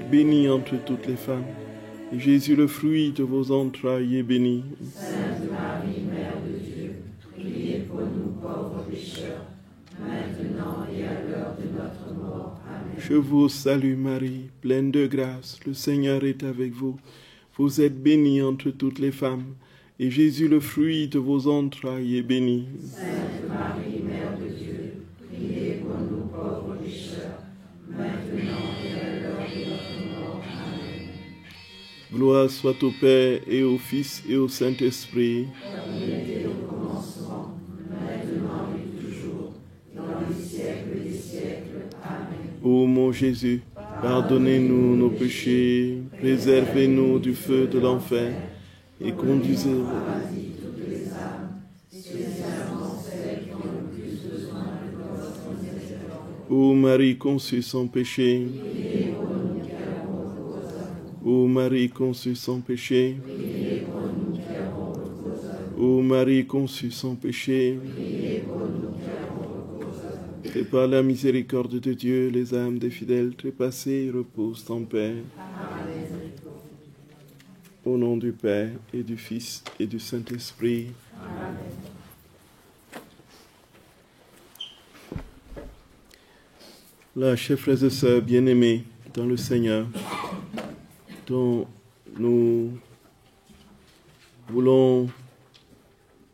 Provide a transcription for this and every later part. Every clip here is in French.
êtes bénie entre toutes les femmes, et Jésus, le fruit de vos entrailles, est béni. Sainte Marie, Mère de Dieu, priez pour nous pauvres pécheurs, maintenant et à l'heure de notre mort. Amen. Je vous salue Marie, pleine de grâce, le Seigneur est avec vous. Vous êtes bénie entre toutes les femmes, et Jésus, le fruit de vos entrailles, est béni. Sainte Marie, Mère de Dieu, priez pour nous pauvres pécheurs, maintenant et à l'heure de notre mort. Amen. Gloire soit au Père et au Fils et au Saint-Esprit. Comme il était au commencement, maintenant et toujours, dans les siècles des siècles. Amen. Ô mon Jésus, pardonnez-nous nos péchés, préservez-nous du feu de l'enfer, et conduisez au paradis toutes les âmes, spécialement celles qui ont le plus besoin de votre miséricorde. Ô Marie conçue sans péché, Priez pour nous qui avons recours à vous. ô Marie conçue sans péché, Priez pour nous qui avons recours à vous. ô Marie conçue sans péché, Priez pour nous qui avons recours à vous. et par la miséricorde de Dieu, les âmes des fidèles trépassés reposent en paix. Amen. Au nom du Père et du Fils et du Saint-Esprit. Amen. Là, chers frères et sœurs bien-aimés dans le Seigneur, dont nous voulons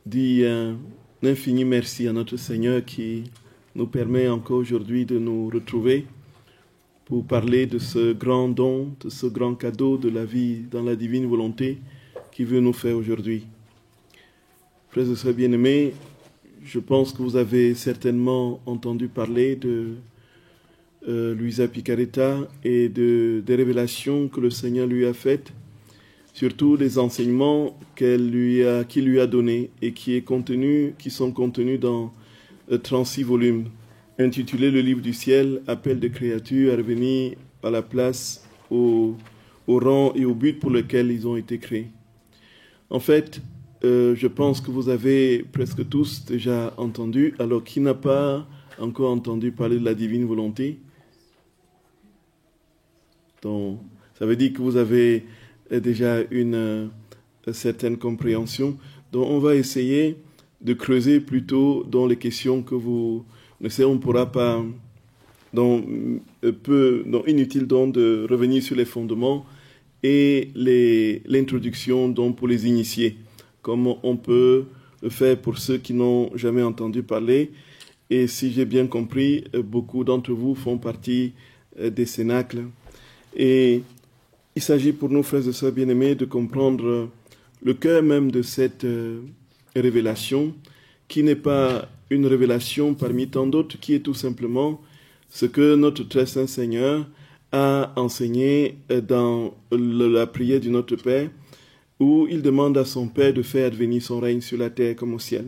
dire un infini merci à notre Seigneur qui nous permet encore aujourd'hui de nous retrouver pour parler de ce grand don, de ce grand cadeau de la vie dans la divine volonté qu'il veut nous faire aujourd'hui. Frères et sœurs bien-aimés, je pense que vous avez certainement entendu parler de Luisa Picaretta et des révélations que le Seigneur lui a faites, surtout des enseignements qu'il lui a donnés et qui sont contenus dans 36 volumes, intitulé Le Livre du Ciel, appel des créatures à revenir à la place, au rang et au but pour lequel ils ont été créés. En fait, je pense que vous avez presque tous déjà entendu, alors qui n'a pas encore entendu parler de la divine volonté? Donc, ça veut dire que vous avez déjà une certaine compréhension. Donc, on va essayer de creuser plutôt dans les questions que vous ne savez, on ne pourra pas, donc inutile donc de revenir sur les fondements et l'introduction donc pour les initiés, comme on peut le faire pour ceux qui n'ont jamais entendu parler. Et si j'ai bien compris, beaucoup d'entre vous font partie des cénacles. Et il s'agit pour nous, frères et sœurs bien-aimés, de comprendre le cœur même de cette révélation, qui n'est pas une révélation parmi tant d'autres, qui est tout simplement ce que notre très saint Seigneur a enseigné dans la prière du Notre Père, où il demande à son Père de faire advenir son règne sur la terre comme au ciel.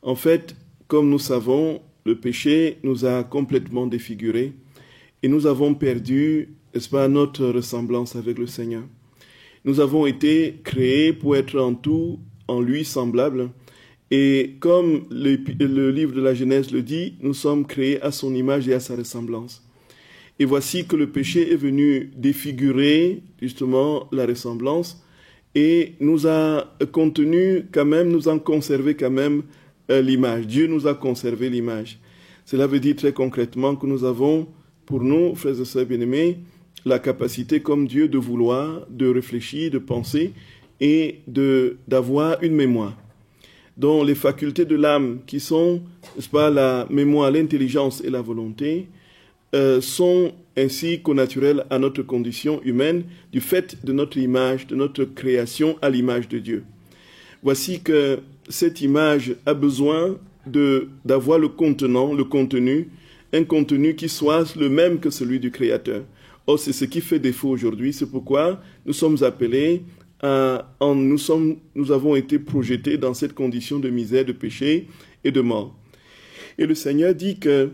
En fait, comme nous savons, le péché nous a complètement défigurés et nous avons perdu, n'est-ce pas, notre ressemblance avec le Seigneur. Nous avons été créés pour être en tout, en lui, semblables. Et comme le livre de la Genèse le dit, nous sommes créés à son image et à sa ressemblance. Et voici que le péché est venu défigurer justement la ressemblance et nous a contenu quand même, nous a conservé quand même l'image. Dieu nous a conservé l'image. Cela veut dire très concrètement que nous avons, pour nous, frères et sœurs bien-aimés, la capacité comme Dieu de vouloir, de réfléchir, de penser et d'avoir une mémoire. Donc les facultés de l'âme qui sont, n'est-ce pas, la mémoire, l'intelligence et la volonté, sont ainsi connaturelles à notre condition humaine du fait de notre image, de notre création à l'image de Dieu. Voici que cette image a besoin d'avoir le contenant, le contenu, un contenu qui soit le même que celui du Créateur. Or, c'est ce qui fait défaut aujourd'hui, c'est pourquoi nous sommes appelés nous avons été projetés dans cette condition de misère, de péché et de mort. Et le Seigneur dit que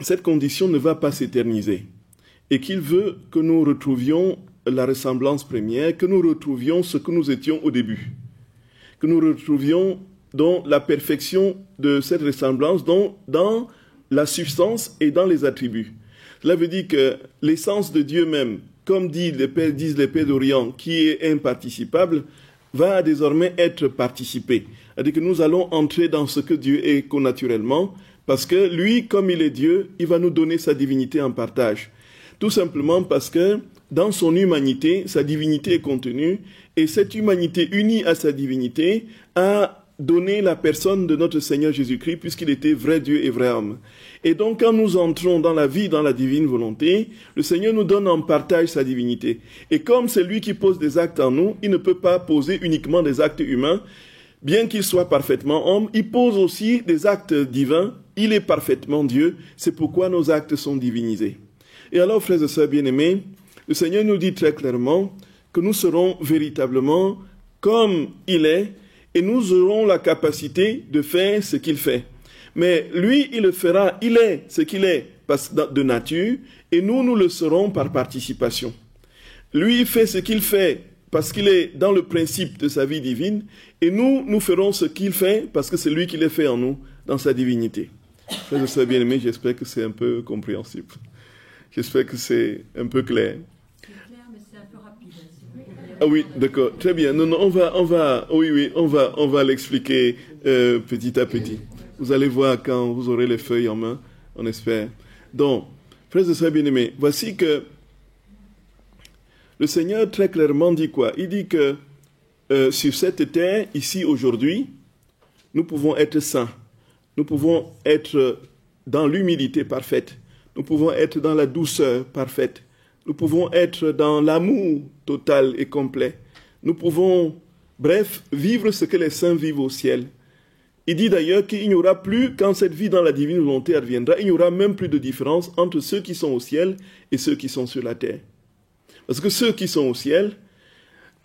cette condition ne va pas s'éterniser et qu'il veut que nous retrouvions la ressemblance première, que nous retrouvions ce que nous étions au début, que nous retrouvions dans la perfection de cette ressemblance, dans la substance et dans les attributs. Cela veut dire que l'essence de Dieu même comme disent les pères d'Orient, qui est imparticipable, va désormais être participé. C'est-à-dire que nous allons entrer dans ce que Dieu est connaturellement, parce que lui, comme il est Dieu, il va nous donner sa divinité en partage. Tout simplement parce que dans son humanité, sa divinité est contenue, et cette humanité unie à sa divinité a donné la personne de notre Seigneur Jésus-Christ, puisqu'il était vrai Dieu et vrai homme. Et donc, quand nous entrons dans la vie, dans la divine volonté, le Seigneur nous donne en partage sa divinité. Et comme c'est lui qui pose des actes en nous, il ne peut pas poser uniquement des actes humains. Bien qu'il soit parfaitement homme, il pose aussi des actes divins. Il est parfaitement Dieu. C'est pourquoi nos actes sont divinisés. Et alors, frères et sœurs bien-aimés, le Seigneur nous dit très clairement que nous serons véritablement comme il est, et nous aurons la capacité de faire ce qu'il fait. Mais lui, il le fera, il est ce qu'il est de nature, et nous le serons par participation. Lui, il fait ce qu'il fait parce qu'il est dans le principe de sa vie divine, et nous ferons ce qu'il fait parce que c'est lui qui l'a fait en nous, dans sa divinité. Frères et sœurs bien-aimés, j'espère que c'est un peu compréhensible. J'espère que c'est un peu clair. Ah oui, d'accord, très bien. Non, on va l'expliquer petit à petit. Vous allez voir quand vous aurez les feuilles en main, on espère. Donc, frères et sœurs bien-aimés, voici que le Seigneur très clairement dit quoi? Il dit que sur cette terre, ici, aujourd'hui, nous pouvons être saints. Nous pouvons être dans l'humilité parfaite. Nous pouvons être dans la douceur parfaite. Nous pouvons être dans l'amour total et complet. Nous pouvons, bref, vivre ce que les saints vivent au ciel. Il dit d'ailleurs qu'il n'y aura plus, quand cette vie dans la divine volonté adviendra, il n'y aura même plus de différence entre ceux qui sont au ciel et ceux qui sont sur la terre. Parce que ceux qui sont au ciel,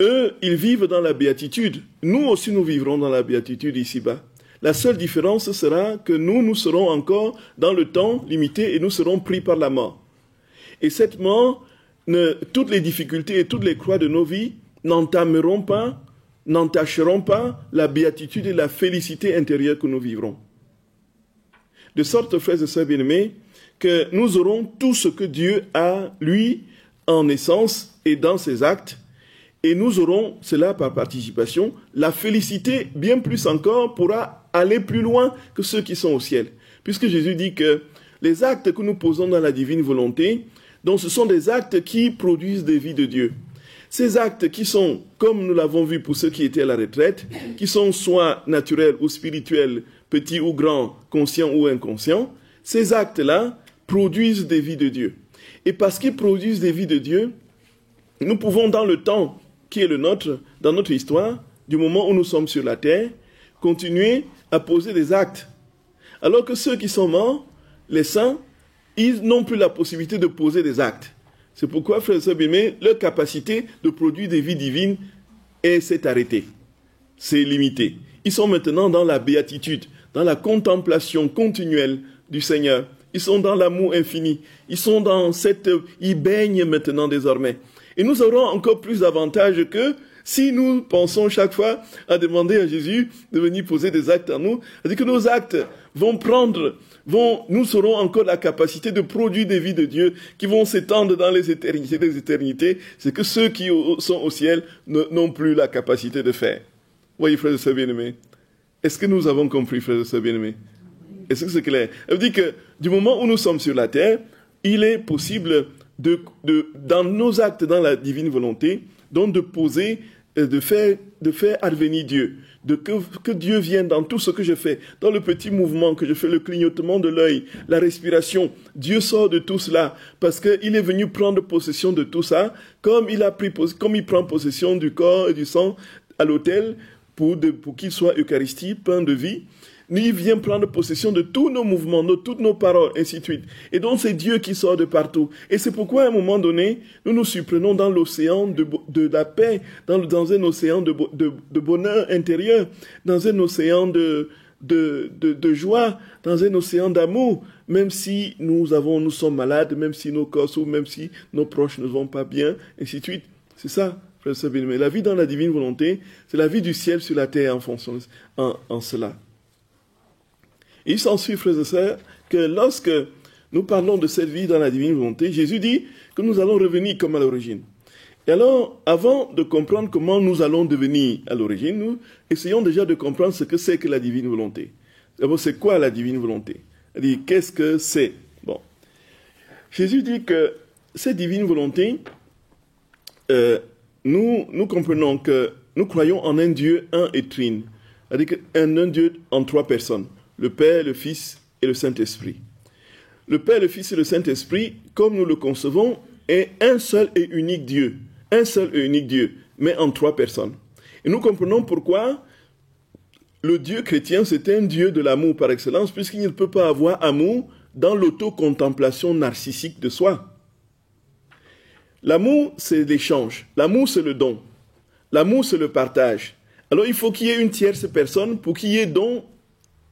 eux, ils vivent dans la béatitude. Nous aussi, nous vivrons dans la béatitude ici-bas. La seule différence sera que nous serons encore dans le temps limité et nous serons pris par la mort. Et cette mort, toutes les difficultés et toutes les croix de nos vies n'entacheront pas la béatitude et la félicité intérieure que nous vivrons. De sorte, frères et sœurs bien-aimés, que nous aurons tout ce que Dieu a, lui, en essence et dans ses actes, et nous aurons, cela par participation, la félicité bien plus encore pourra aller plus loin que ceux qui sont au ciel. Puisque Jésus dit que les actes que nous posons dans la divine volonté, donc ce sont des actes qui produisent des vies de Dieu. Ces actes qui sont, comme nous l'avons vu pour ceux qui étaient à la retraite, qui sont soit naturels ou spirituels, petits ou grands, conscients ou inconscients, ces actes-là produisent des vies de Dieu. Et parce qu'ils produisent des vies de Dieu, nous pouvons dans le temps qui est le nôtre, dans notre histoire, du moment où nous sommes sur la terre, continuer à poser des actes. Alors que ceux qui sont morts, les saints, ils n'ont plus la possibilité de poser des actes. C'est pourquoi, frères et sœurs bien-aimés, leur capacité de produire des vies divines s'est arrêtée. C'est limité. Ils sont maintenant dans la béatitude, dans la contemplation continuelle du Seigneur. Ils sont dans l'amour infini. Ils baignent maintenant désormais. Et nous aurons encore plus d'avantages que si nous pensons chaque fois à demander à Jésus de venir poser des actes en nous. C'est-à-dire que nos actes nous aurons encore la capacité de produire des vies de Dieu qui vont s'étendre dans les éternités des éternités. C'est que ceux qui sont au ciel n'ont plus la capacité de faire. Voyez, frères et sœurs bien-aimés. Est-ce que nous avons compris, frères et sœurs bien-aimés? Est-ce que c'est clair? Ça veut dire que du moment où nous sommes sur la terre, il est possible dans nos actes, dans la divine volonté, donc de poser, de faire advenir Dieu, que Dieu vienne dans tout ce que je fais, dans le petit mouvement que je fais, le clignotement de l'œil, la respiration. Dieu sort de tout cela parce qu'il est venu prendre possession de tout ça, comme il prend possession du corps et du sang à l'autel pour qu'il soit Eucharistie, pain de vie. Il vient prendre possession de tous nos mouvements, de toutes nos paroles, ainsi de suite. Et donc c'est Dieu qui sort de partout. Et c'est pourquoi à un moment donné, nous nous surprenons dans l'océan de la paix, dans un océan de bonheur intérieur, dans un océan de joie, dans un océan d'amour, même si nous sommes malades, même si nos corps souffrent, même si nos proches ne vont pas bien, ainsi de suite. C'est ça, frère Sabine. Mais la vie dans la divine volonté, c'est la vie du ciel sur la terre en cela. Il s'ensuit, frères et sœurs, que lorsque nous parlons de cette vie dans la divine volonté, Jésus dit que nous allons revenir comme à l'origine. Et alors, avant de comprendre comment nous allons devenir à l'origine, nous essayons déjà de comprendre ce que c'est que la divine volonté. D'abord, c'est quoi la divine volonté? C'est-à-dire, qu'est-ce que c'est? Bon. Jésus dit que cette divine volonté, nous comprenons que nous croyons en un Dieu un et trine. C'est-à-dire un Dieu en trois personnes. Le Père, le Fils et le Saint-Esprit. Le Père, le Fils et le Saint-Esprit, comme nous le concevons, est un seul et unique Dieu. Un seul et unique Dieu, mais en trois personnes. Et nous comprenons pourquoi le Dieu chrétien, c'est un Dieu de l'amour par excellence, puisqu'il ne peut pas avoir amour dans l'autocontemplation narcissique de soi. L'amour, c'est l'échange. L'amour, c'est le don. L'amour, c'est le partage. Alors, il faut qu'il y ait une tierce personne pour qu'il y ait don,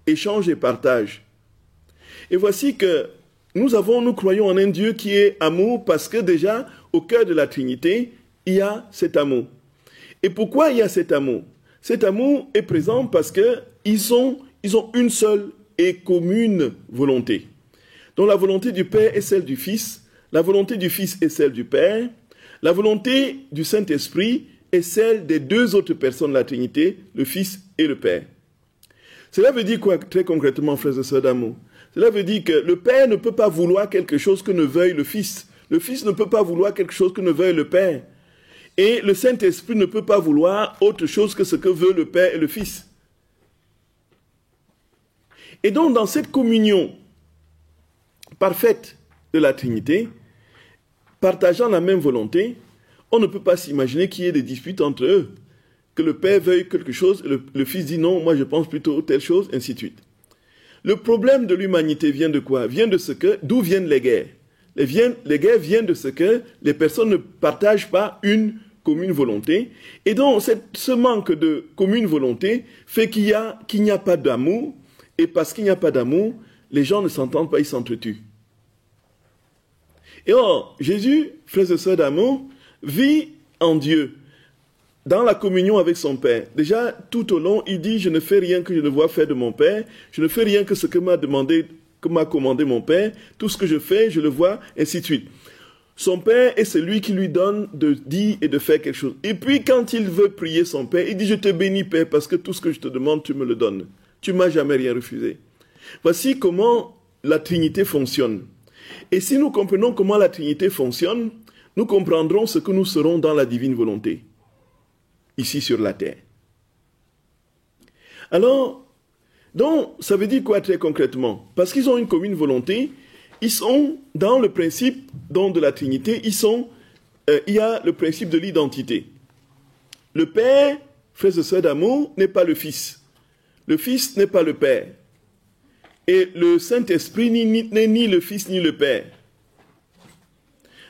échange et partage. Et voici que nous croyons en un Dieu qui est amour parce que déjà, au cœur de la Trinité, il y a cet amour. Et pourquoi il y a cet amour? Cet amour est présent parce qu'ils ont une seule et commune volonté. Donc la volonté du Père est celle du Fils, la volonté du Fils est celle du Père, la volonté du Saint-Esprit est celle des deux autres personnes de la Trinité, le Fils et le Père. Cela veut dire quoi très concrètement, frères et sœurs d'amour? Cela veut dire que le Père ne peut pas vouloir quelque chose que ne veuille le Fils. Le Fils ne peut pas vouloir quelque chose que ne veuille le Père. Et le Saint-Esprit ne peut pas vouloir autre chose que ce que veut le Père et le Fils. Et donc, dans cette communion parfaite de la Trinité, partageant la même volonté, on ne peut pas s'imaginer qu'il y ait des disputes entre eux. Que le Père veuille quelque chose, le Fils dit non, moi je pense plutôt telle chose, ainsi de suite. Le problème de l'humanité vient de quoi? Vient de d'où viennent les guerres? Les guerres viennent de ce que les personnes ne partagent pas une commune volonté. Et donc, ce manque de commune volonté fait qu'il n'y a pas d'amour. Et parce qu'il n'y a pas d'amour, les gens ne s'entendent pas, ils s'entretuent. Et or, Jésus, frères et sœurs d'amour, vit en Dieu, dans la communion avec son Père. Déjà, tout au long, il dit, je ne fais rien que je ne vois faire de mon Père, je ne fais rien que ce que m'a commandé mon Père, tout ce que je fais, je le vois, ainsi de suite. Son Père est celui qui lui donne de dire et de faire quelque chose. Et puis, quand il veut prier son Père, il dit, je te bénis, Père, parce que tout ce que je te demande, tu me le donnes. Tu m'as jamais rien refusé. Voici comment la Trinité fonctionne. Et si nous comprenons comment la Trinité fonctionne, nous comprendrons ce que nous serons dans la divine volonté, ici sur la terre. Alors, donc, ça veut dire quoi très concrètement? Parce qu'ils ont une commune volonté, ils sont dans le principe de la Trinité, il y a le principe de l'identité. Le Père, frères et sœurs d'amour, n'est pas le Fils. Le Fils n'est pas le Père. Et le Saint-Esprit n'est ni le Fils ni le Père.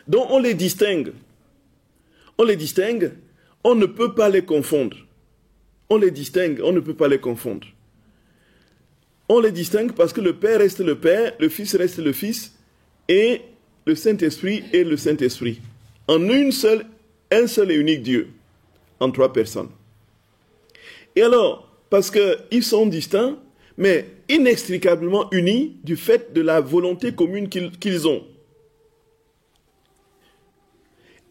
Donc on les distingue. On les distingue, on ne peut pas les confondre. On les distingue, on ne peut pas les confondre. On les distingue parce que le Père reste le Père, le Fils reste le Fils, et le Saint-Esprit est le Saint-Esprit. En un seul et unique Dieu, en trois personnes. Et alors, parce qu'ils sont distincts, mais inextricablement unis du fait de la volonté commune qu'ils ont.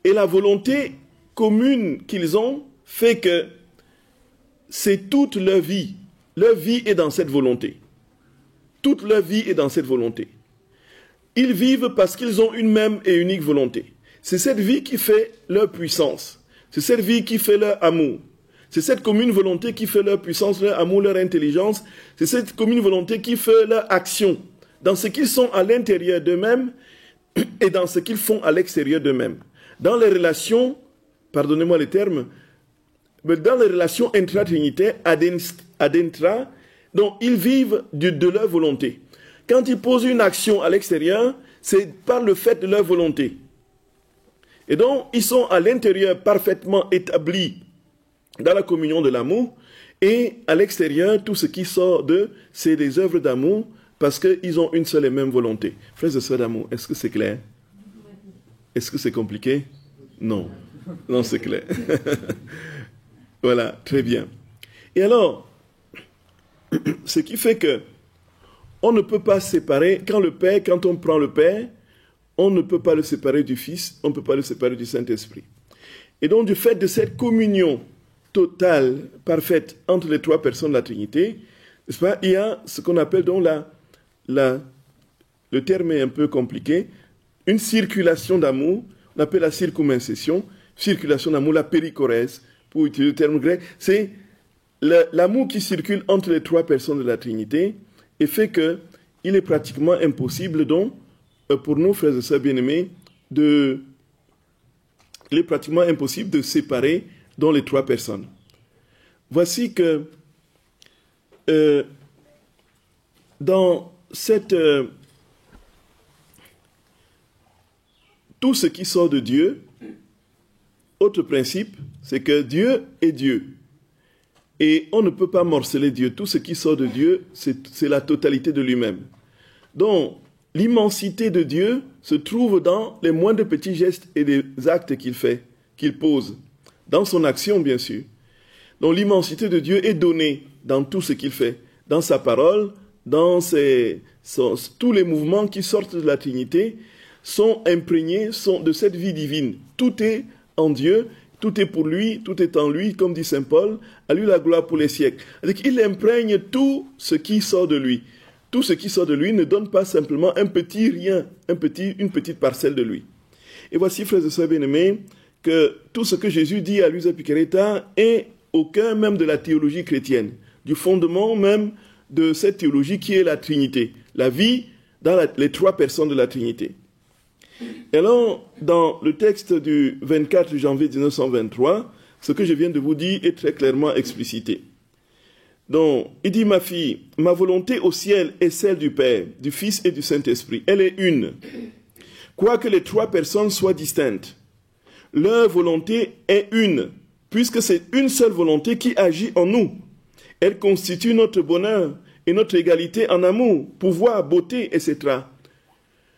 Et la volonté commune qu'ils ont fait que c'est toute leur vie. Leur vie est dans cette volonté. Toute leur vie est dans cette volonté. Ils vivent parce qu'ils ont une même et unique volonté. C'est cette vie qui fait leur puissance. C'est cette vie qui fait leur amour. C'est cette commune volonté qui fait leur puissance, leur amour, leur intelligence. C'est cette commune volonté qui fait leur action dans ce qu'ils sont à l'intérieur d'eux-mêmes et dans ce qu'ils font à l'extérieur d'eux-mêmes. Dans les relations, pardonnez-moi les termes, mais dans les relations intra-trinitaires, adentra, dont ils vivent de leur volonté. Quand ils posent une action à l'extérieur, c'est par le fait de leur volonté. Et donc, ils sont à l'intérieur parfaitement établis dans la communion de l'amour, et à l'extérieur, tout ce qui sort d'eux, c'est des œuvres d'amour, parce qu'ils ont une seule et même volonté. Frères et sœurs d'amour, est-ce que c'est clair? Est-ce que c'est compliqué? Non. Non, c'est clair. Voilà, très bien. Et alors, ce qui fait que on ne peut pas séparer, quand on prend le Père, on ne peut pas le séparer du Fils, on ne peut pas le séparer du Saint-Esprit. Et donc, du fait de cette communion totale, parfaite, entre les trois personnes de la Trinité, n'est-ce pas, il y a ce qu'on appelle donc le terme est un peu compliqué, une circulation d'amour, on appelle la circumcision, circulation d'amour, la périchorèse, pour utiliser le terme grec, c'est l'amour qui circule entre les trois personnes de la Trinité et fait qu'il est pratiquement impossible, donc, pour nous, frères et sœurs bien-aimés, il est pratiquement impossible de séparer dans les trois personnes. Voici que dans cette... tout ce qui sort de Dieu, autre principe, c'est que Dieu est Dieu. Et on ne peut pas morceler Dieu. Tout ce qui sort de Dieu, c'est la totalité de lui-même. Donc, l'immensité de Dieu se trouve dans les moindres petits gestes et des actes qu'il fait, qu'il pose. Dans son action, bien sûr. Donc, l'immensité de Dieu est donnée dans tout ce qu'il fait. Dans sa parole, dans tous les mouvements qui sortent de la Trinité, sont imprégnés de cette vie divine. Tout est en Dieu, tout est pour lui, tout est en lui, comme dit saint Paul, à lui la gloire pour les siècles. Il imprègne tout ce qui sort de lui. Tout ce qui sort de lui ne donne pas simplement un petit rien, une petite parcelle de lui. Et voici, frères et sœurs bien-aimés, que tout ce que Jésus dit à Luisa Piccarreta est au cœur même de la théologie chrétienne, du fondement même de cette théologie qui est la Trinité, la vie dans les trois personnes de la Trinité. Et alors, dans le texte du 24 janvier 1923, ce que je viens de vous dire est très clairement explicité. Donc, il dit, ma fille, ma volonté au ciel est celle du Père, du Fils et du Saint-Esprit. Elle est une. Quoique les trois personnes soient distinctes, leur volonté est une, puisque c'est une seule volonté qui agit en nous. Elle constitue notre bonheur et notre égalité en amour, pouvoir, beauté, etc.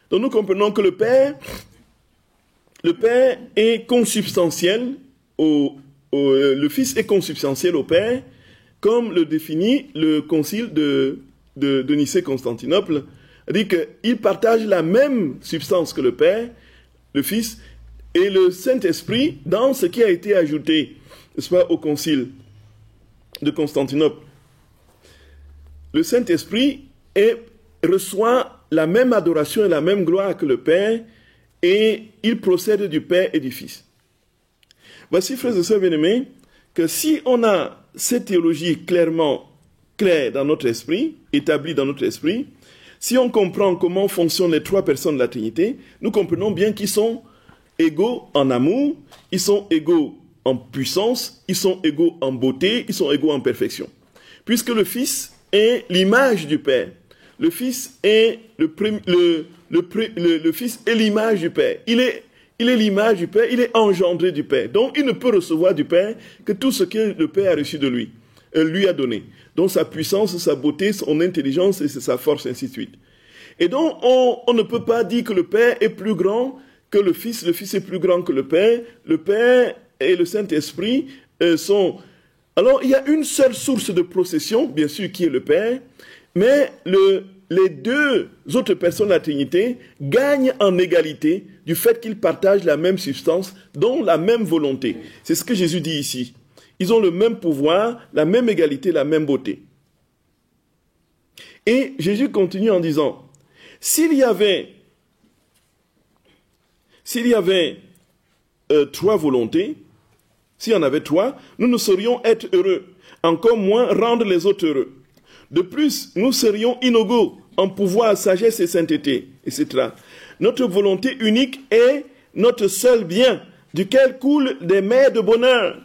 Donc nous comprenons que le Père est consubstantiel, le Fils est consubstantiel au Père, comme le définit le concile de Nicée-Constantinople. C'est-à-dire qu'ils partagent la même substance que le Père, le Fils, et le Saint-Esprit dans ce qui a été ajouté, n'est-ce pas, au concile de Constantinople. Le Saint-Esprit reçoit la même adoration et la même gloire que le Père, et il procède du Père et du Fils. Voici, frères et sœurs bien-aimés, que si on a cette théologie claire dans notre esprit, établie dans notre esprit, si on comprend comment fonctionnent les trois personnes de la Trinité, nous comprenons bien qu'ils sont égaux en amour, ils sont égaux en puissance, ils sont égaux en beauté, ils sont égaux en perfection. Puisque le Fils est l'image du Père. Le Fils est le Fils est l'image du Père. Il est l'image du Père, il est engendré du Père. Donc, il ne peut recevoir du Père que tout ce que le Père a reçu de lui a donné. Donc, sa puissance, sa beauté, son intelligence et sa force, ainsi de suite. Et donc, on ne peut pas dire que le Père est plus grand que le Fils est plus grand que le Père et le Saint-Esprit sont... Alors, il y a une seule source de procession, bien sûr, qui est le Père, mais les deux autres personnes de la Trinité gagnent en égalité du fait qu'ils partagent la même substance, dont la même volonté. C'est ce que Jésus dit ici. Ils ont le même pouvoir, la même égalité, la même beauté. Et Jésus continue en disant, s'il y avait trois volontés, s'il y en avait trois, nous ne saurions être heureux, encore moins rendre les autres heureux. De plus, nous serions inégaux en pouvoir, sagesse et sainteté, etc. Notre volonté unique est notre seul bien, duquel coulent des mers de bonheur.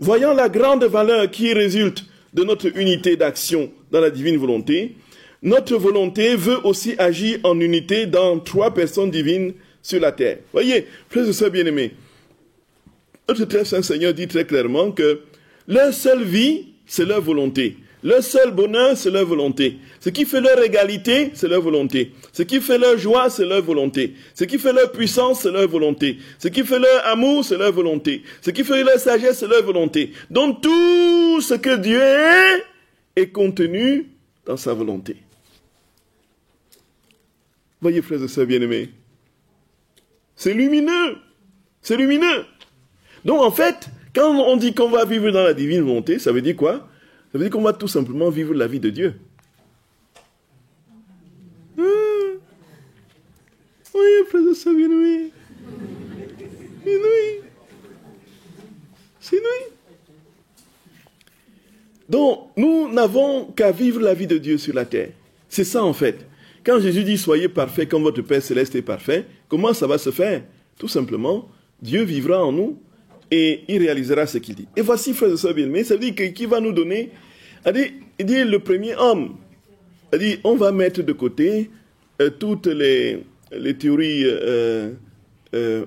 Voyant la grande valeur qui résulte de notre unité d'action dans la divine volonté, notre volonté veut aussi agir en unité dans trois personnes divines sur la terre. Voyez, frères et sœurs bien-aimés, notre très saint Seigneur dit très clairement que leur seule vie, c'est leur volonté. Leur seul bonheur, c'est leur volonté. Ce qui fait leur égalité, c'est leur volonté. Ce qui fait leur joie, c'est leur volonté. Ce qui fait leur puissance, c'est leur volonté. Ce qui fait leur amour, c'est leur volonté. Ce qui fait leur sagesse, c'est leur volonté. Donc tout ce que Dieu est contenu dans sa volonté. Voyez, frères et sœurs bien-aimés. C'est lumineux. C'est lumineux. Donc, en fait, quand on dit qu'on va vivre dans la divine volonté, ça veut dire quoi? Ça veut dire qu'on va tout simplement vivre la vie de Dieu. Oui, frères et sœurs bien-aimés. C'est nous. C'est nous. Donc, nous n'avons qu'à vivre la vie de Dieu sur la terre. C'est ça, en fait. Quand Jésus dit « Soyez parfaits comme votre Père Céleste est parfait », comment ça va se faire? Tout simplement, Dieu vivra en nous et il réalisera ce qu'il dit. Et voici, frères et sœurs bien-aimés, ça veut dire que qui va nous donner? Il dit le premier homme. Il dit on va mettre de côté toutes les théories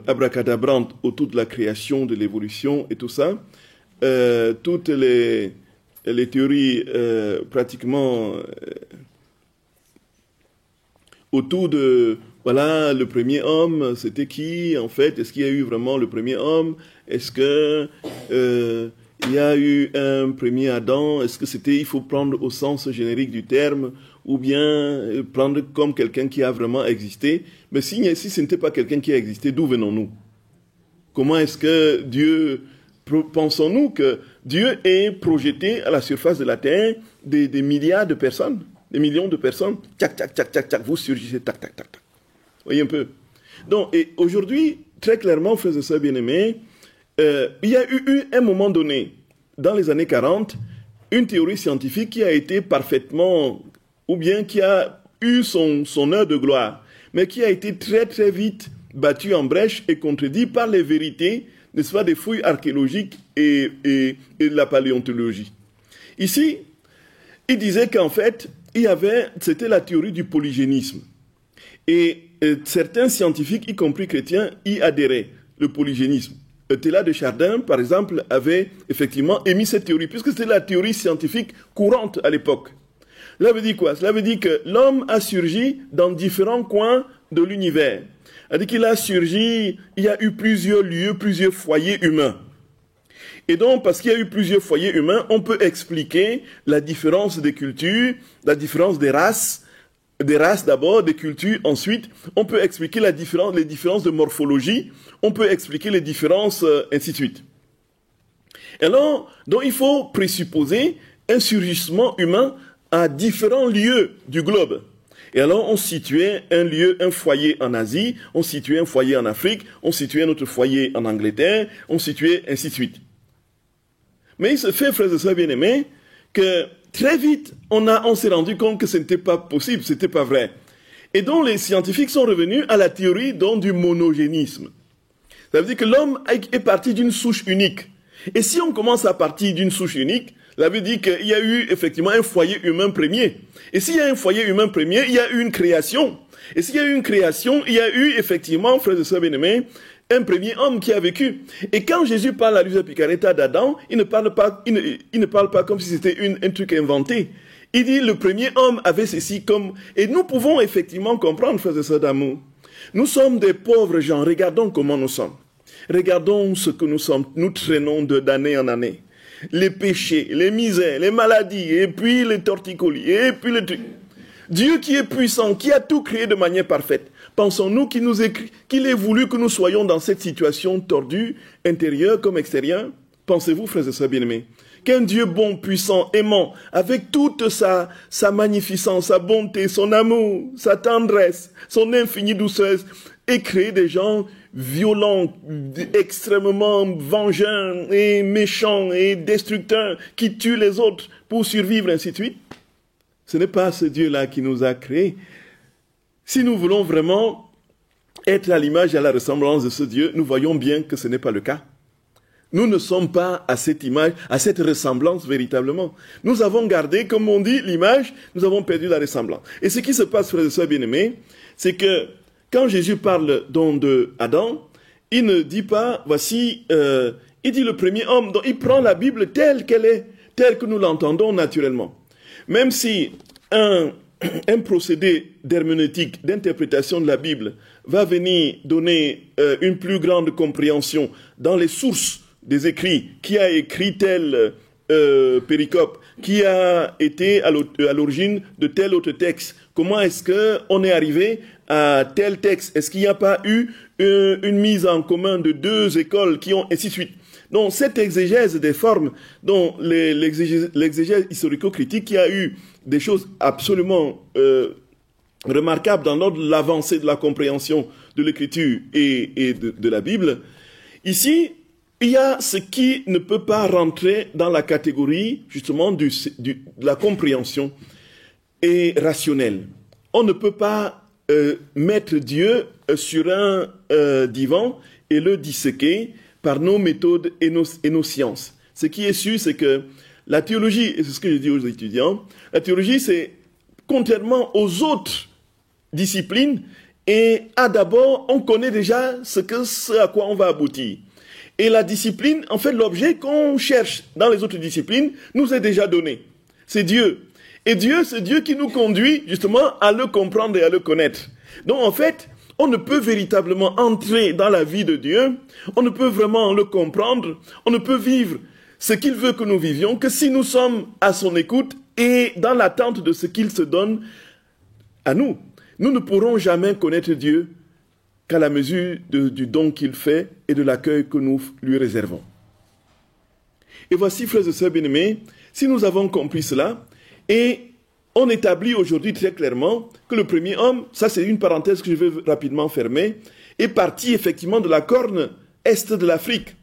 abracadabrantes autour de la création, de l'évolution et tout ça. Toutes les théories pratiquement autour de, voilà, le premier homme, c'était qui en fait? Est-ce qu'il y a eu vraiment le premier homme? Est-ce que il y a eu un premier Adam? Est-ce que c'était, il faut prendre au sens générique du terme, ou bien prendre comme quelqu'un qui a vraiment existé? Mais si ce n'était pas quelqu'un qui a existé, d'où venons-nous? Comment est-ce que Dieu, pensons-nous que Dieu est projeté à la surface de la terre des milliards de personnes, des millions de personnes, tac, tac, tac, tac, tac, vous surgissez, tac, tac, tac, tac. Voyez un peu. Donc, et aujourd'hui, très clairement, frères et sœurs bien-aimés, il y a eu un moment donné, dans les années 40, une théorie scientifique qui a été parfaitement, ou bien qui a eu son heure de gloire, mais qui a été très très vite battue en brèche et contredit par les vérités, n'est-ce pas, des fouilles archéologiques et de la paléontologie. Ici, il disait qu'en fait, c'était la théorie du polygénisme. Et certains scientifiques, y compris chrétiens, y adhéraient, le polygénisme. Teilhard de Chardin, par exemple, avait effectivement émis cette théorie, puisque c'était la théorie scientifique courante à l'époque. Cela veut dire quoi? Cela veut dire que l'homme a surgi dans différents coins de l'univers. C'est-à-dire qu'il a surgi, il y a eu plusieurs lieux, plusieurs foyers humains. Et donc, parce qu'il y a eu plusieurs foyers humains, on peut expliquer la différence des cultures, la différence des races d'abord, des cultures ensuite. On peut expliquer les différences de morphologie, on peut expliquer les différences, ainsi de suite. Et alors, donc il faut présupposer un surgissement humain à différents lieux du globe. Et alors, on situait un foyer en Asie, on situait un foyer en Afrique, on situait un autre foyer en Angleterre, on situait ainsi de suite. Mais il se fait, frères et sœurs bien-aimés, que très vite, on s'est rendu compte que ce n'était pas possible, ce n'était pas vrai. Et donc, les scientifiques sont revenus à la théorie du monogénisme. Ça veut dire que l'homme est parti d'une souche unique. Et si on commence à partir d'une souche unique, ça veut dire qu'il y a eu effectivement un foyer humain premier. Et s'il y a un foyer humain premier, il y a eu une création. Et s'il y a eu une création, il y a eu effectivement, frères et sœurs bien-aimés, un premier homme qui a vécu. Et quand Jésus parle à l'usa picareta d'Adam, il ne parle pas comme si c'était un truc inventé. Il dit le premier homme avait ceci comme... Et nous pouvons effectivement comprendre, frères et sœurs d'amour. Nous sommes des pauvres gens, regardons comment nous sommes. Regardons ce que nous sommes, nous traînons d'année en année. Les péchés, les misères, les maladies, et puis les torticolis, et puis le truc. Dieu qui est puissant, qui a tout créé de manière parfaite. Pensons-nous qu'il ait voulu que nous soyons dans cette situation tordue, intérieure comme extérieure? Pensez-vous, frères et sœurs bien-aimés, qu'un Dieu bon, puissant, aimant, avec toute sa magnificence, sa bonté, son amour, sa tendresse, son infinie douceur, ait créé des gens violents, extrêmement vengeurs et méchants et destructeurs qui tuent les autres pour survivre, ainsi de suite? Ce n'est pas ce Dieu-là qui nous a créés. Si nous voulons vraiment être à l'image et à la ressemblance de ce Dieu, nous voyons bien que ce n'est pas le cas. Nous ne sommes pas à cette image, à cette ressemblance véritablement. Nous avons gardé, comme on dit, l'image, nous avons perdu la ressemblance. Et ce qui se passe, frères et sœurs bien-aimés, c'est que quand Jésus parle donc de Adam, il ne dit pas, voici, il dit le premier homme, donc il prend la Bible telle qu'elle est, telle que nous l'entendons naturellement. Même si un procédé d'herméneutique, d'interprétation de la Bible va venir donner une plus grande compréhension dans les sources des écrits, qui a écrit tel péricope, qui a été à l'origine de tel autre texte? Comment est-ce qu'on est arrivé à tel texte? Est-ce qu'il n'y a pas eu une mise en commun de deux écoles qui ont ainsi de suite? Donc cette exégèse des formes, donc l'exégèse historico-critique qui a eu des choses absolument remarquables dans l'ordre de l'avancée de la compréhension de l'écriture et de la Bible, ici, il y a ce qui ne peut pas rentrer dans la catégorie, justement, de la compréhension et rationnelle. On ne peut pas mettre Dieu sur un divan et le disséquer par nos méthodes et nos sciences. Ce qui est sûr, c'est que la théologie, et c'est ce que je dis aux étudiants, la théologie, c'est, contrairement aux autres disciplines, et d'abord, on connaît déjà ce à quoi on va aboutir. Et la discipline, en fait, l'objet qu'on cherche dans les autres disciplines nous est déjà donné. C'est Dieu. Et Dieu, c'est Dieu qui nous conduit justement à le comprendre et à le connaître. Donc, en fait, on ne peut véritablement entrer dans la vie de Dieu, on ne peut vraiment le comprendre, on ne peut vivre ce qu'il veut que nous vivions que si nous sommes à son écoute et dans l'attente de ce qu'il se donne à nous. Nous ne pourrons jamais connaître Dieu qu'à la mesure du don qu'il fait et de l'accueil que nous lui réservons. Et voici, frères et sœurs bien-aimés, si nous avons compris cela, et on établit aujourd'hui très clairement que le premier homme, ça c'est une parenthèse que je vais rapidement fermer, est parti effectivement de la corne est de l'Afrique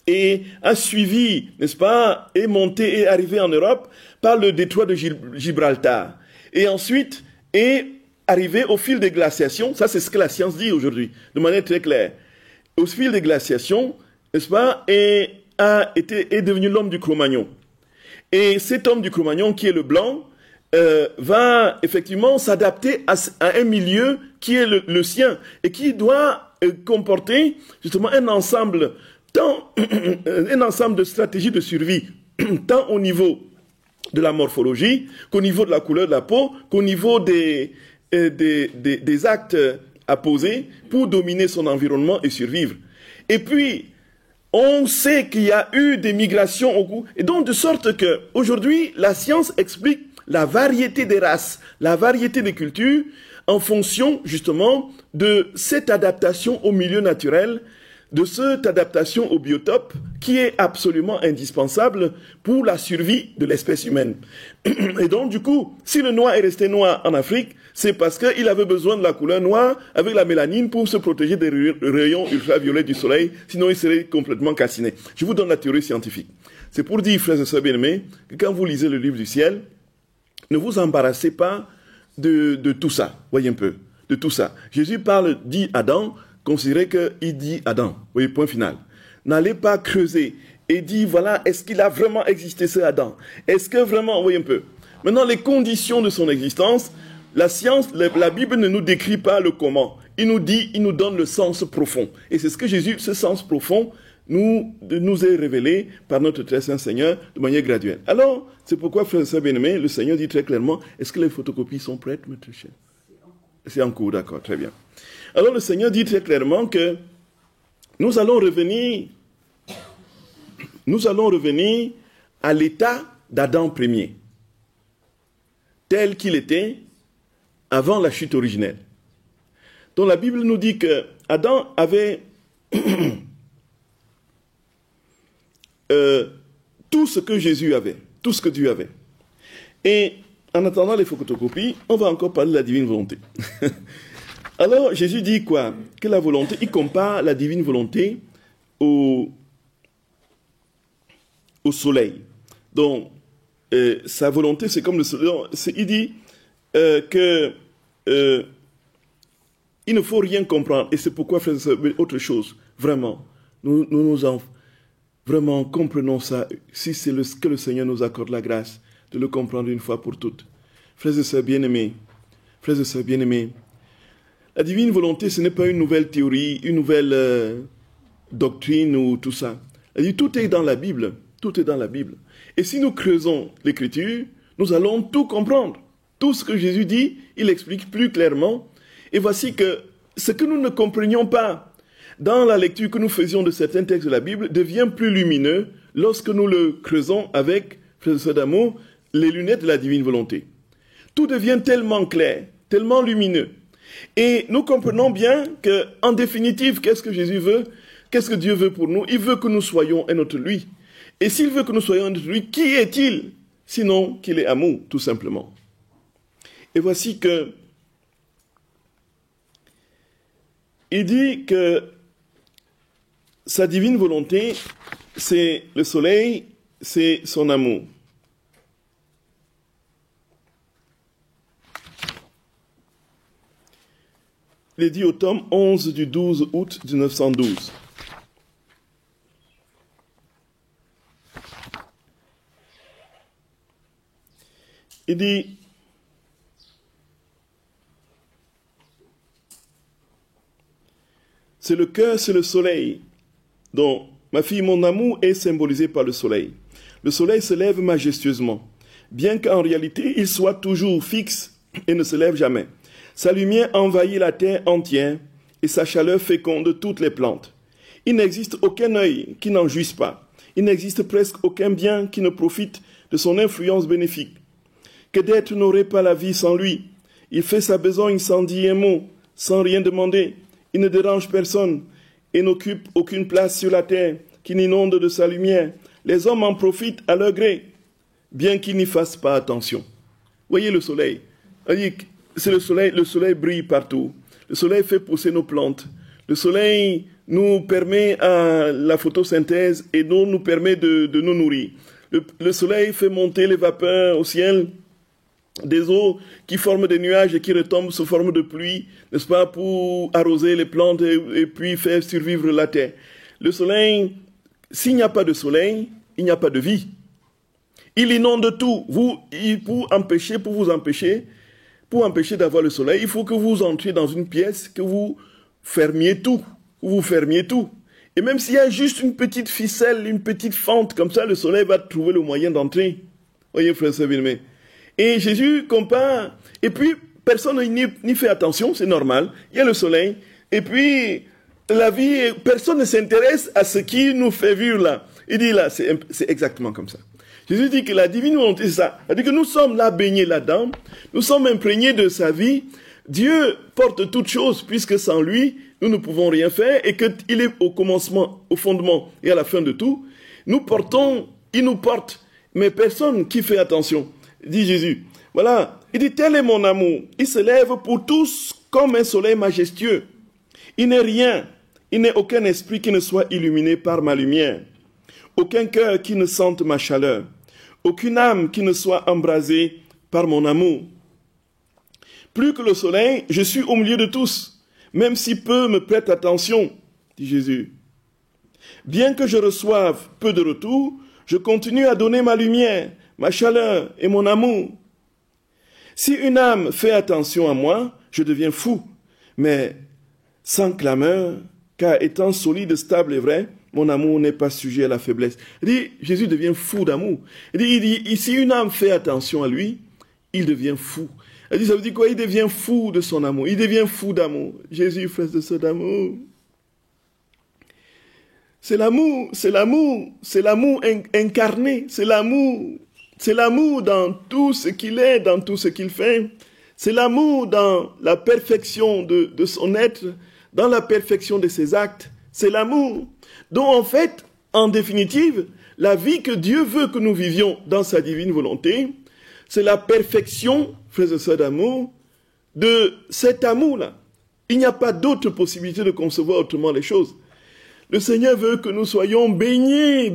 et a suivi, n'est-ce pas, est monté et arrivé en Europe par le détroit de Gibraltar. Et ensuite est arrivé au fil des glaciations, ça c'est ce que la science dit aujourd'hui, de manière très claire. Au fil des glaciations, n'est-ce pas, est devenu l'homme du Cro-Magnon. Et cet homme du Cro-Magnon, qui est le blanc, va effectivement s'adapter à un milieu qui est le sien et qui doit comporter justement un ensemble de stratégies de survie, tant au niveau de la morphologie, qu'au niveau de la couleur de la peau, qu'au niveau des actes à poser pour dominer son environnement et survivre. Et puis, on sait qu'il y a eu des migrations au cours, et donc de sorte que aujourd'hui, la science explique la variété des races, la variété des cultures, en fonction justement de cette adaptation au milieu naturel, de cette adaptation au biotope qui est absolument indispensable pour la survie de l'espèce humaine. Et donc du coup, si le noir est resté noir en Afrique, c'est parce qu'il avait besoin de la couleur noire avec la mélanine pour se protéger des rayons ultraviolets du soleil, sinon il serait complètement calciné. Je vous donne la théorie scientifique. C'est pour dire, frères et sœurs bien-aimés, que quand vous lisez le livre du ciel, ne vous embarrassez pas de tout ça. Voyez un peu, de tout ça. Jésus dit Adam, considérez qu'il dit Adam. Voyez, point final. N'allez pas creuser et dire, voilà, est-ce qu'il a vraiment existé ce Adam? Est-ce que vraiment, voyez un peu. Maintenant, les conditions de son existence, la science, la Bible ne nous décrit pas le comment. Il nous donne le sens profond. Et c'est ce que Jésus, ce sens profond, nous est révélé par notre très saint Seigneur de manière graduelle. Alors, c'est pourquoi, frères et sœurs bien-aimés, le Seigneur dit très clairement, est-ce que les photocopies sont prêtes, maître chef? C'est en cours, d'accord, très bien. Alors, le Seigneur dit très clairement que nous allons revenir à l'état d'Adam premier, tel qu'il était avant la chute originelle. Donc la Bible nous dit que Adam avait tout ce que Jésus avait, tout ce que Dieu avait. Et en attendant les photocopies, on va encore parler de la divine volonté. Alors Jésus dit quoi? Que la volonté, il compare la divine volonté au soleil. Donc sa volonté, c'est comme le soleil. Il dit que il ne faut rien comprendre. Et c'est pourquoi, frères et sœurs, autre chose, vraiment, vraiment comprenons ça, si c'est que le Seigneur nous accorde la grâce de le comprendre une fois pour toutes. Frères et sœurs bien-aimés, la divine volonté, ce n'est pas une nouvelle théorie, une nouvelle doctrine ou tout ça. Elle dit, tout est dans la Bible, tout est dans la Bible. Et si nous creusons l'Écriture, nous allons tout comprendre. Tout ce que Jésus dit, il explique plus clairement. Et voici que ce que nous ne comprenions pas dans la lecture que nous faisions de certains textes de la Bible devient plus lumineux lorsque nous le creusons avec frères et sœurs d'amour, les lunettes de la divine volonté. Tout devient tellement clair, tellement lumineux. Et nous comprenons bien qu'en définitive, qu'est-ce que Jésus veut? Qu'est-ce que Dieu veut pour nous? Il veut que nous soyons un autre lui. Et s'il veut que nous soyons un autre lui, qui est-il? Sinon qu'il est amour, tout simplement. Et voici que il dit que sa divine volonté, c'est le soleil, c'est son amour. Il est dit au tome 11 du 12 août 1912. Il dit, c'est le cœur, c'est le soleil. Donc, ma fille, mon amour est symbolisé par le soleil. Le soleil se lève majestueusement, bien qu'en réalité, il soit toujours fixe et ne se lève jamais. Sa lumière envahit la terre entière et sa chaleur féconde toutes les plantes. Il n'existe aucun œil qui n'en jouisse pas. Il n'existe presque aucun bien qui ne profite de son influence bénéfique. Que d'être n'aurait pas la vie sans lui. Il fait sa besogne sans dire un mot, sans rien demander. Il ne dérange personne et n'occupe aucune place sur la terre qui n'inonde de sa lumière. Les hommes en profitent à leur gré, bien qu'ils n'y fassent pas attention. Voyez le soleil. C'est le soleil brille partout. Le soleil fait pousser nos plantes. Le soleil nous permet à la photosynthèse et nous permet de nous nourrir. Le soleil fait monter les vapeurs au ciel des eaux qui forment des nuages et qui retombent sous forme de pluie, n'est-ce pas, pour arroser les plantes et puis faire survivre la terre. Le soleil, s'il n'y a pas de soleil, il n'y a pas de vie. Il inonde tout. Pour vous empêcher d'avoir le soleil, il faut que vous entriez dans une pièce, que vous fermiez tout. Et même s'il y a juste une petite ficelle, une petite fente, comme ça, le soleil va trouver le moyen d'entrer. Voyez, frère Sabine. Et Jésus compare, et puis personne n'y fait attention, c'est normal, il y a le soleil, et puis la vie, personne ne s'intéresse à ce qui nous fait vivre là. Il dit là, c'est exactement comme ça. Jésus dit que la divine volonté, c'est ça. Il dit que nous sommes là baignés là-dedans, nous sommes imprégnés de sa vie. Dieu porte toutes choses, puisque sans lui, nous ne pouvons rien faire, et qu'il est au commencement, au fondement et à la fin de tout. Il nous porte, mais personne qui fait attention. Dit Jésus. Voilà. Il dit, tel est mon amour. Il se lève pour tous comme un soleil majestueux. Il n'est rien. Il n'est aucun esprit qui ne soit illuminé par ma lumière. Aucun cœur qui ne sente ma chaleur. Aucune âme qui ne soit embrasée par mon amour. Plus que le soleil, je suis au milieu de tous, même si peu me prêtent attention, dit Jésus. Bien que je reçoive peu de retour, je continue à donner ma lumière, ma chaleur et mon amour. Si une âme fait attention à moi, je deviens fou, mais sans clameur, car étant solide, stable et vrai, mon amour n'est pas sujet à la faiblesse. Il dit, Jésus devient fou d'amour. Il dit, si une âme fait attention à lui, il devient fou. Il dit, ça veut dire quoi? Il devient fou de son amour. Il devient fou d'amour. Jésus, frère de ce d'amour. C'est l'amour incarné, c'est l'amour dans tout ce qu'il est, dans tout ce qu'il fait. C'est l'amour dans la perfection de son être, dans la perfection de ses actes. C'est l'amour. Donc en fait, en définitive, la vie que Dieu veut que nous vivions dans sa divine volonté, c'est la perfection, frères et sœurs d'amour, de cet amour-là. Il n'y a pas d'autre possibilité de concevoir autrement les choses. Le Seigneur veut que nous soyons baignés,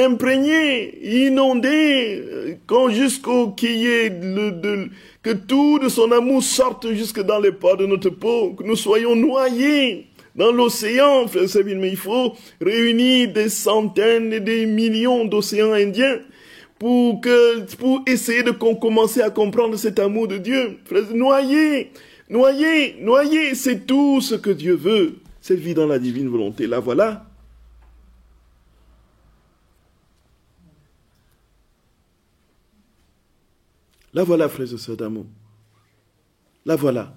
imprégnés, inondés, jusqu'au que tout de son amour sorte jusque dans les pores de notre peau, que nous soyons noyés dans l'océan, frère Sabine. Mais il faut réunir des centaines et des millions d'océans indiens pour essayer de commencer à comprendre cet amour de Dieu. Frère, noyés, c'est tout ce que Dieu veut. Cette vie dans la divine volonté, la voilà. La voilà, frères et sœurs d'amour. La voilà.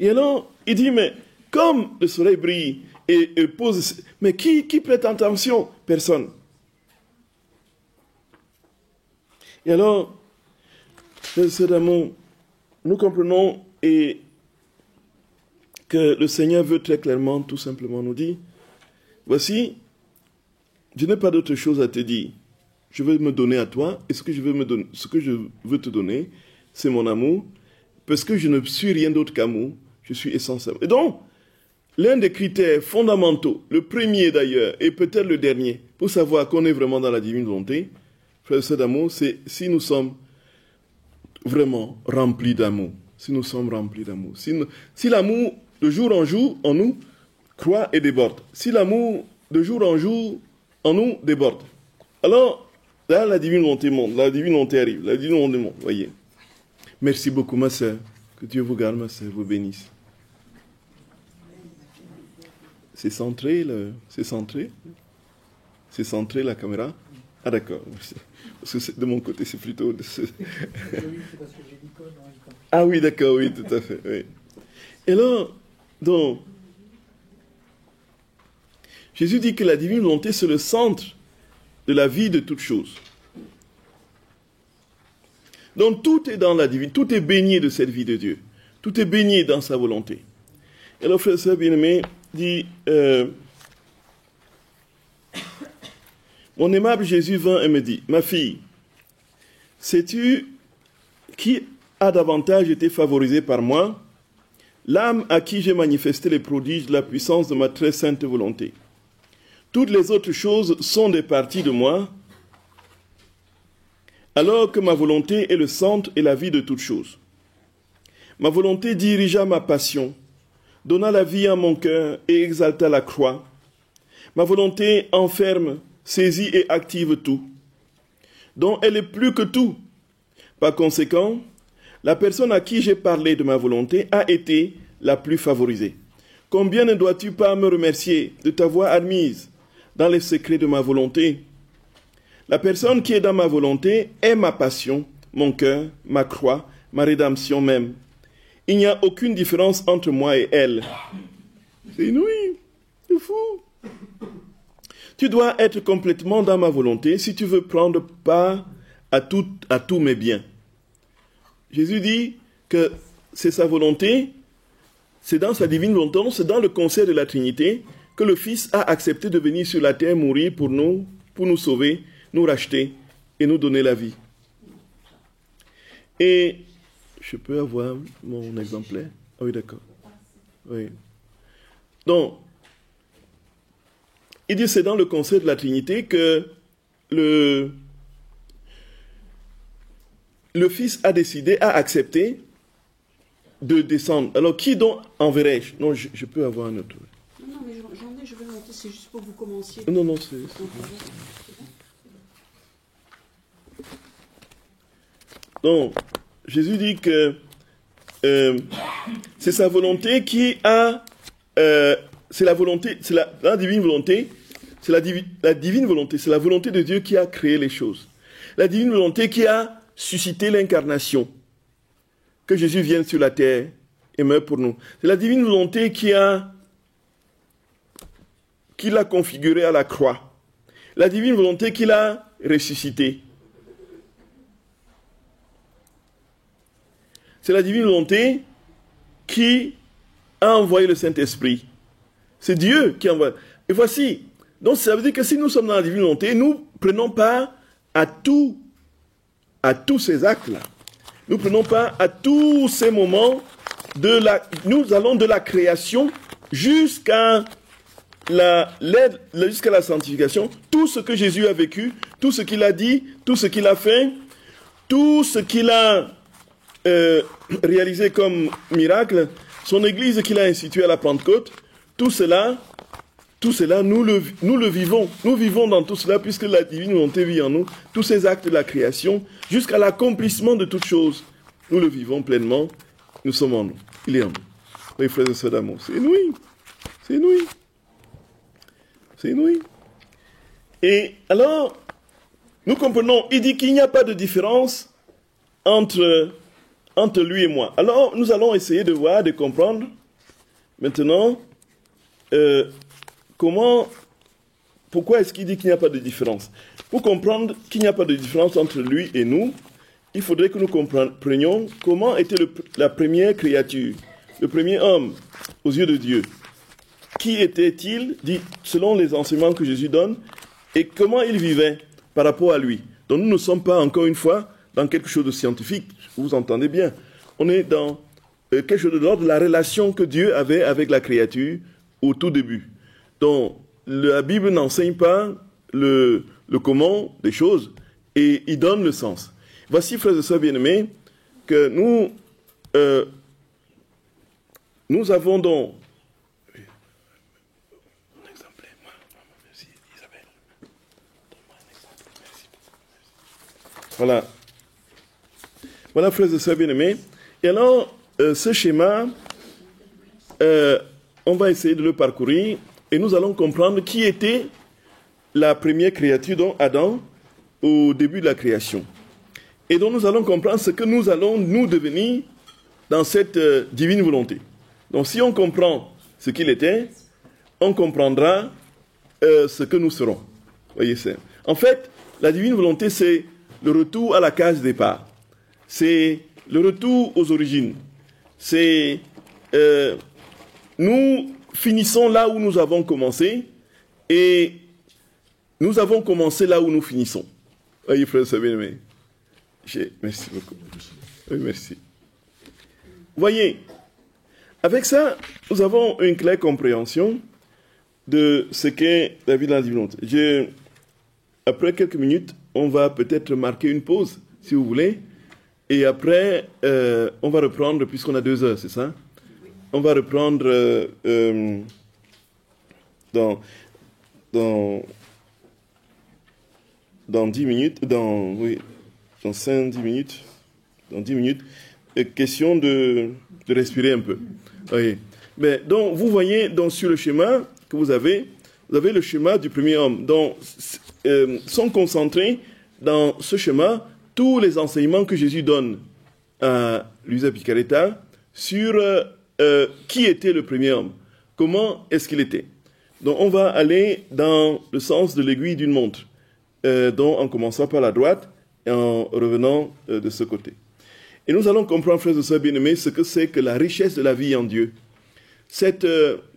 Et alors, il dit, mais comme le soleil brille et pose... Mais qui prête attention? Personne. Et alors, frères d'amour, nous comprenons et que le Seigneur veut très clairement, tout simplement nous dire, voici, je n'ai pas d'autre chose à te dire. Je veux me donner à toi, et ce que je veux te donner, c'est mon amour, parce que je ne suis rien d'autre qu'amour, je suis essentiel. Et donc, l'un des critères fondamentaux, le premier d'ailleurs, et peut-être le dernier, pour savoir qu'on est vraiment dans la divine volonté, frères et sœurs d'amour, c'est si nous sommes vraiment remplis d'amour. Si nous sommes remplis d'amour. Si l'amour, de jour en jour, en nous, croît et déborde. Si l'amour, de jour en jour, en nous, déborde. Alors, là, la divine volonté monte, la divine volonté arrive, la divine volonté monte, voyez. Merci beaucoup, ma sœur. Que Dieu vous garde, ma sœur, vous bénisse. C'est centré, c'est centré. C'est centré, la caméra. Ah, d'accord. Parce que de mon côté, c'est plutôt... Ah oui, d'accord, oui, tout à fait. Oui. Et là, donc, Jésus dit que la divine volonté, c'est le centre de la vie de toute chose. Donc, tout est dans la divine, tout est baigné de cette vie de Dieu. Tout est baigné dans sa volonté. Et alors, frère et sœur bien-aimé dit... Mon aimable Jésus vint et me dit, ma fille, sais-tu qui a davantage été favorisé par moi, l'âme à qui j'ai manifesté les prodiges de la puissance de ma très sainte volonté. Toutes les autres choses sont des parties de moi, alors que ma volonté est le centre et la vie de toutes choses. Ma volonté dirigea ma passion, donna la vie à mon cœur et exalta la croix. Ma volonté enferme, saisit et active tout, dont elle est plus que tout. Par conséquent, la personne à qui j'ai parlé de ma volonté a été la plus favorisée. Combien ne dois-tu pas me remercier de t'avoir admise dans les secrets de ma volonté? La personne qui est dans ma volonté est ma passion, mon cœur, ma croix, ma rédemption même. Il n'y a aucune différence entre moi et elle. C'est inouï, c'est fou. Tu dois être complètement dans ma volonté si tu veux prendre part à tous mes biens. Jésus dit que c'est sa volonté, c'est dans sa divine volonté, c'est dans le concert de la Trinité que le Fils a accepté de venir sur la terre mourir pour nous sauver, nous racheter et nous donner la vie. Et je peux avoir mon exemplaire? Ah oui, d'accord. Oui. Donc, il dit c'est dans le concert de la Trinité que le Fils a décidé, a accepté de descendre. Alors, qui donc enverrai-je? Non, je peux avoir un autre. Non, mais j'en ai, je vais monter, c'est juste pour que vous commenciez. Non, c'est... Donc, Jésus dit que c'est sa volonté qui a... c'est la volonté, c'est la divine volonté, c'est la divine volonté, c'est la volonté de Dieu qui a créé les choses. La divine volonté qui a suscité l'incarnation, que Jésus vienne sur la terre et meure pour nous. C'est la divine volonté qui l'a configuré à la croix. La divine volonté qui l'a ressuscité. C'est la divine volonté qui a envoyé le Saint-Esprit. C'est Dieu qui envoie. Et voici, donc ça veut dire que si nous sommes dans la divine volonté, nous prenons part à tous ces actes-là. Nous prenons part à tous ces moments nous allons de la création jusqu'à la sanctification. Tout ce que Jésus a vécu, tout ce qu'il a dit, tout ce qu'il a fait, tout ce qu'il a réalisé comme miracle, son église qu'il a instituée à la Pentecôte, tout cela, nous le vivons. Nous vivons dans tout cela puisque la divine volonté vit en nous. Tous ces actes de la création, jusqu'à l'accomplissement de toutes choses, nous le vivons pleinement. Nous sommes en nous. Il est en nous. Oui, frères et sœurs d'amour, c'est inouï. C'est inouï. C'est inouï. Et alors, nous comprenons, il dit qu'il n'y a pas de différence entre lui et moi. Alors, nous allons essayer de voir, de comprendre maintenant comment pourquoi est-ce qu'il dit qu'il n'y a pas de différence? Pour comprendre qu'il n'y a pas de différence entre lui et nous, il faudrait que nous comprenions comment était la première créature, le premier homme aux yeux de Dieu. Qui était-il, dit, selon les enseignements que Jésus donne, et comment il vivait par rapport à lui. Donc nous ne sommes pas, encore une fois, dans quelque chose de scientifique, vous entendez bien. On est dans quelque chose de l'ordre de la relation que Dieu avait avec la créature au tout début. Donc la Bible n'enseigne pas le comment des choses, et il donne le sens. Voici, frères et sœurs bien-aimés, que nous avons donc... Voilà. Voilà, frères et sœurs bien-aimés. Et alors, ce schéma, on va essayer de le parcourir et nous allons comprendre qui était la première créature, donc Adam, au début de la création. Et donc, nous allons comprendre ce que nous allons nous devenir dans cette divine volonté. Donc, si on comprend ce qu'il était, on comprendra ce que nous serons. Voyez ça. En fait, la divine volonté, c'est le retour à la case départ. C'est le retour aux origines. C'est nous finissons là où nous avons commencé et nous avons commencé là où nous finissons. Voyez, frère, c'est bien aimé. Merci beaucoup. Oui, merci. Voyez, avec ça, nous avons une claire compréhension de ce qu'est la vie dans la divine volonté. Après quelques minutes, on va peut-être marquer une pause, si vous voulez. Et après, on va reprendre, puisqu'on a 2 heures, c'est ça? On va reprendre dans 10 minutes, dans 5-10 minutes, dans 10 minutes, question de respirer un peu. Oui. Mais, donc, vous voyez donc, sur le schéma que vous avez le schéma du premier homme. Donc, sont concentrés dans ce schéma tous les enseignements que Jésus donne à Luisa Picaretta sur qui était le premier homme, comment est-ce qu'il était. Donc on va aller dans le sens de l'aiguille d'une montre, donc en commençant par la droite et en revenant de ce côté. Et nous allons comprendre, frères et sœurs bien-aimés, ce que c'est que la richesse de la vie en Dieu, cette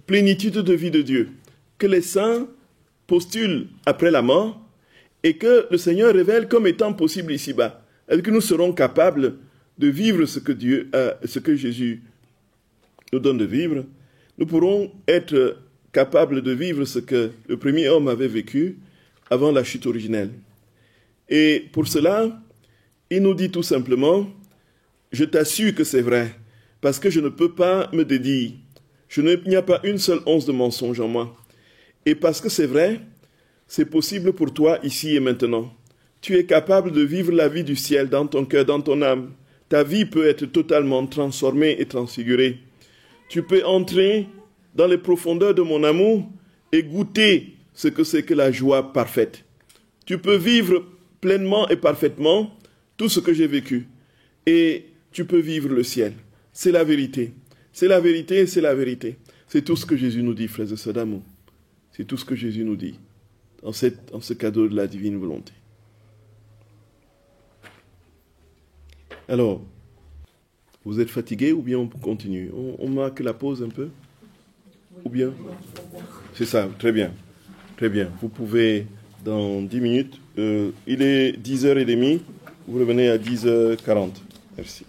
plénitude de vie de Dieu, que les saints postulent après la mort, et que le Seigneur révèle comme étant possible ici-bas, et que nous serons capables de vivre ce que Jésus nous donne de vivre. Nous pourrons être capables de vivre ce que le premier homme avait vécu avant la chute originelle. Et pour cela, il nous dit tout simplement, je t'assure que c'est vrai, parce que je ne peux pas me dédire. Il n'y a pas une seule once de mensonge en moi. Et parce que c'est vrai, c'est possible pour toi ici et maintenant. Tu es capable de vivre la vie du ciel dans ton cœur, dans ton âme. Ta vie peut être totalement transformée et transfigurée. Tu peux entrer dans les profondeurs de mon amour et goûter ce que c'est que la joie parfaite. Tu peux vivre pleinement et parfaitement tout ce que j'ai vécu. Et tu peux vivre le ciel. C'est la vérité. C'est la vérité, c'est la vérité. C'est tout ce que Jésus nous dit, frères et sœurs d'amour. C'est tout ce que Jésus nous dit dans ce cadeau de la divine volonté. Alors, vous êtes fatigué ou bien on continue? On marque la pause un peu? Ou bien? C'est ça, très bien. Très bien. Vous pouvez, dans 10 minutes, il est 10h30, vous revenez à 10h40. Merci.